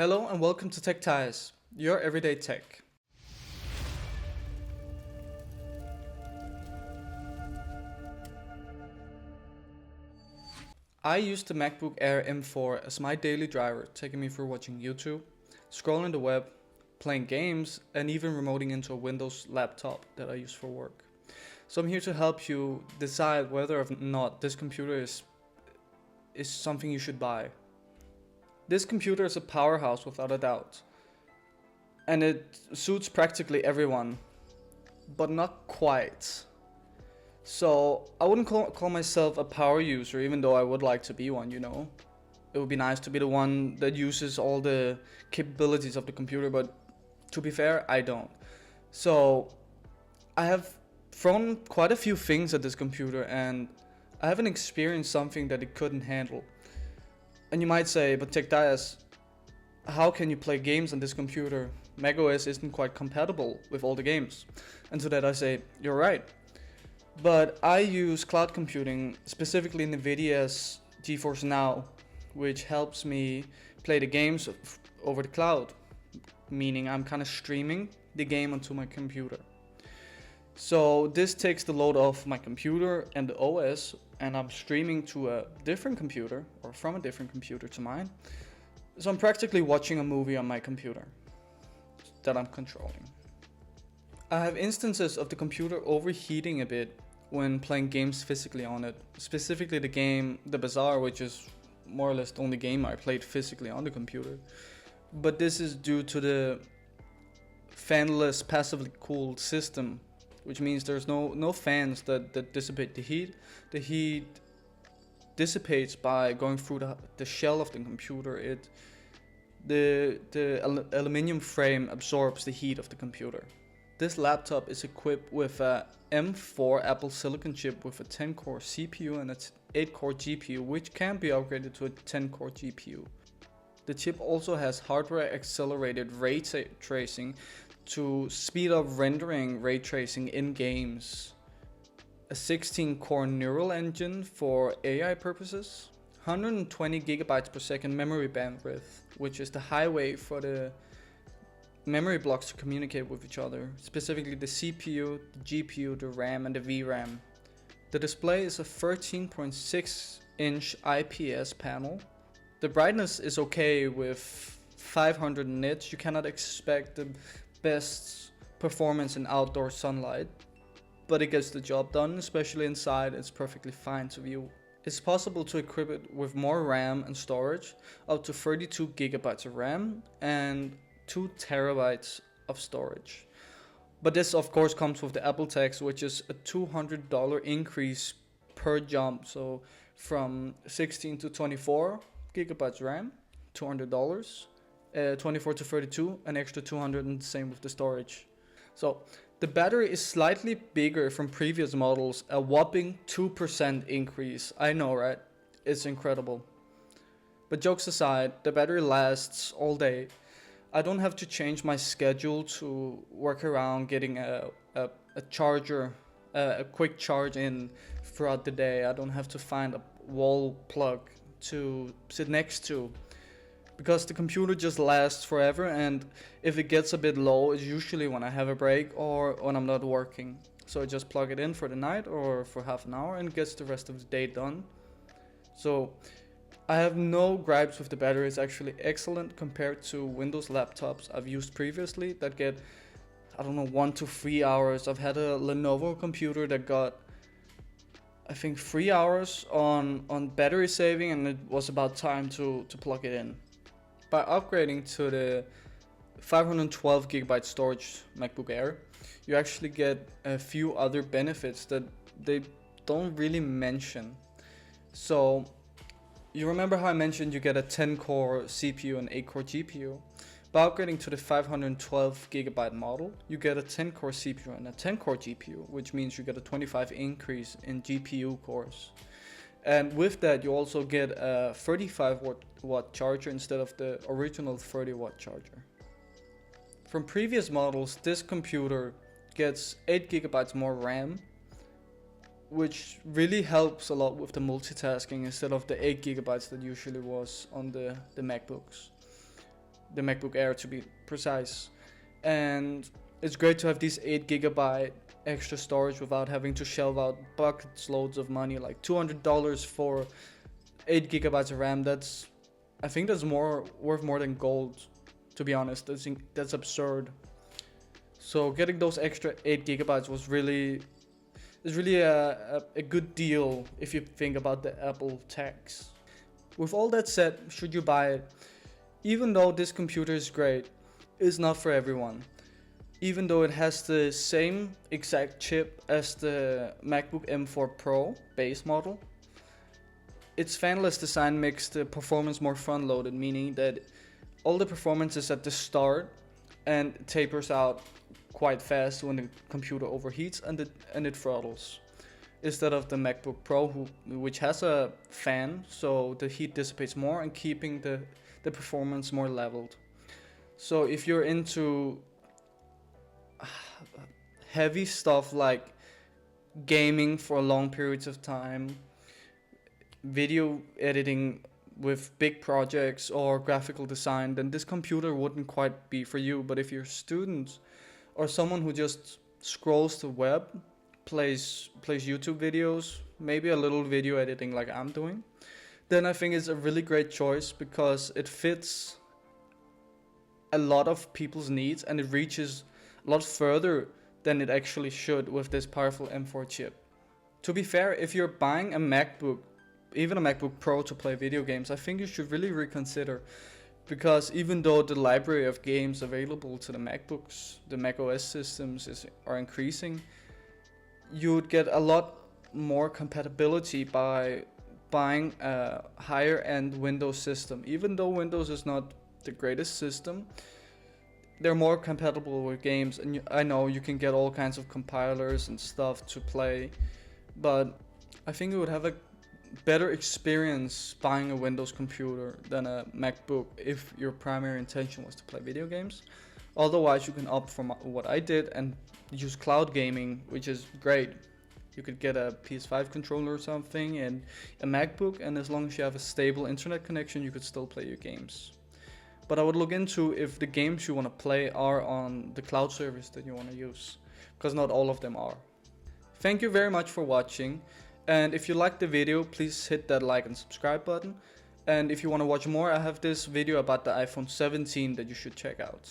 Hello and welcome to Tech Ties, your everyday tech. I use the MacBook Air M4 as my daily driver, taking me through watching YouTube, scrolling the web, playing games, and even remoting into a Windows laptop that I use for work. So I'm here to help you decide whether or not this computer is something you should buy. This computer is a powerhouse without a doubt, and it suits practically everyone, but not quite. So I wouldn't call myself a power user, even though I would like to be one, It would be nice to be the one that uses all the capabilities of the computer, but to be fair, I don't. So I have thrown quite a few things at this computer and I haven't experienced something that it couldn't handle. And you might say, but Tech Dias, how can you play games on this computer? macOS isn't quite compatible with all the games. And to that I say, you're right. But I use cloud computing, specifically NVIDIA's GeForce Now, which helps me play the games over the cloud, meaning I'm kind of streaming the game onto my computer. So this takes the load off my computer and the OS, and I'm streaming to a different computer, or from a different computer to mine. So I'm practically watching a movie on my computer that I'm controlling. I have instances of the computer overheating a bit when playing games physically on it. Specifically the game The Bazaar, which is more or less the only game I played physically on the computer. But this is due to the fanless passively cooled system, which means there's no fans that dissipate the heat. The heat dissipates by going through the shell of the computer. The aluminum frame absorbs the heat of the computer. This laptop is equipped with a M4 Apple Silicon chip with a 10-core CPU and an 8-core GPU, which can be upgraded to a 10-core GPU. The chip also has hardware accelerated ray tracing to speed up rendering ray tracing in games, a 16-core neural engine for AI purposes, 120 gigabytes per second memory bandwidth, which is the highway for the memory blocks to communicate with each other, specifically the CPU, the GPU, the RAM and the VRAM. The display is a 13.6 inch IPS panel. The brightness is okay with 500 nits. You cannot expect the best performance in outdoor sunlight, but it gets the job done, especially inside. It's perfectly fine to view. It's possible to equip it with more RAM and storage, up to 32 gigabytes of RAM and 2 terabytes of storage. But this of course comes with the Apple tax, which is a $200 increase per jump. So from 16 to 24 gigabytes RAM, $200, 24 to 32, an extra 200, and the same with the storage. So the battery is slightly bigger from previous models, a whopping 2% increase. I know, right? It's incredible. But jokes aside, the battery lasts all day. I don't have to change my schedule to work around getting a charger, a quick charge in throughout the day. I don't have to find a wall plug to sit next to, because the computer just lasts forever, and if it gets a bit low, it's usually when I have a break or when I'm not working. So I just plug it in for the night or for half an hour and it gets the rest of the day done. So I have no gripes with the battery. It's actually excellent compared to Windows laptops I've used previously that get, 1 to 3 hours. I've had a Lenovo computer that got, I think, 3 hours on battery saving, and it was about time to plug it in. By upgrading to the 512 gigabyte storage MacBook Air, you actually get a few other benefits that they don't really mention. So you remember how I mentioned you get a 10-core CPU and 8-core GPU? By upgrading to the 512 gigabyte model, you get a 10-core CPU and a 10-core GPU, which means you get a 25 increase in GPU cores. And with that, you also get a 35 watt charger instead of the original 30 watt charger. From previous models, this computer gets 8 gigabytes more RAM, which really helps a lot with the multitasking instead of the 8 gigabytes that usually was on the MacBooks. the MacBook Air to be precise. And it's great to have these 8GB extra storage without having to shell out buckets loads of money, like $200 for 8GB of RAM. I think that's worth more than gold, to be honest. That's absurd. So getting those extra 8GB is really a good deal if you think about the Apple tax. With all that said, should you buy it? Even though this computer is great, it's not for everyone. Even though it has the same exact chip as the MacBook M4 Pro base model, its fanless design makes the performance more front-loaded, meaning that all the performance is at the start and tapers out quite fast when the computer overheats and it throttles. Instead of the MacBook Pro, which has a fan, so the heat dissipates more and keeping the performance more leveled. So if you're into heavy stuff like gaming for long periods of time, video editing with big projects, or graphical design, then this computer wouldn't quite be for you. But if you're a student or someone who just scrolls the web, plays YouTube videos, maybe a little video editing like I'm doing, then I think it's a really great choice because it fits a lot of people's needs and it reaches a lot further than it actually should with this powerful M4 chip. To be fair, if you're buying a MacBook, even a MacBook Pro to play video games, I think you should really reconsider, because even though the library of games available to the MacBooks, the macOS systems are increasing, you would get a lot more compatibility by buying a higher end Windows system. Even though Windows is not the greatest system, they're more compatible with games, and I know you can get all kinds of compilers and stuff to play, but I think you would have a better experience buying a Windows computer than a MacBook if your primary intention was to play video games. Otherwise, you can opt for what I did and use cloud gaming, which is great. You could get a PS5 controller or something and a MacBook, and as long as you have a stable internet connection, you could still play your games. But I would look into if the games you want to play are on the cloud service that you want to use, because not all of them are. Thank you very much for watching, and if you liked the video, please hit that like and subscribe button. And if you want to watch more, I have this video about the iPhone 17 that you should check out.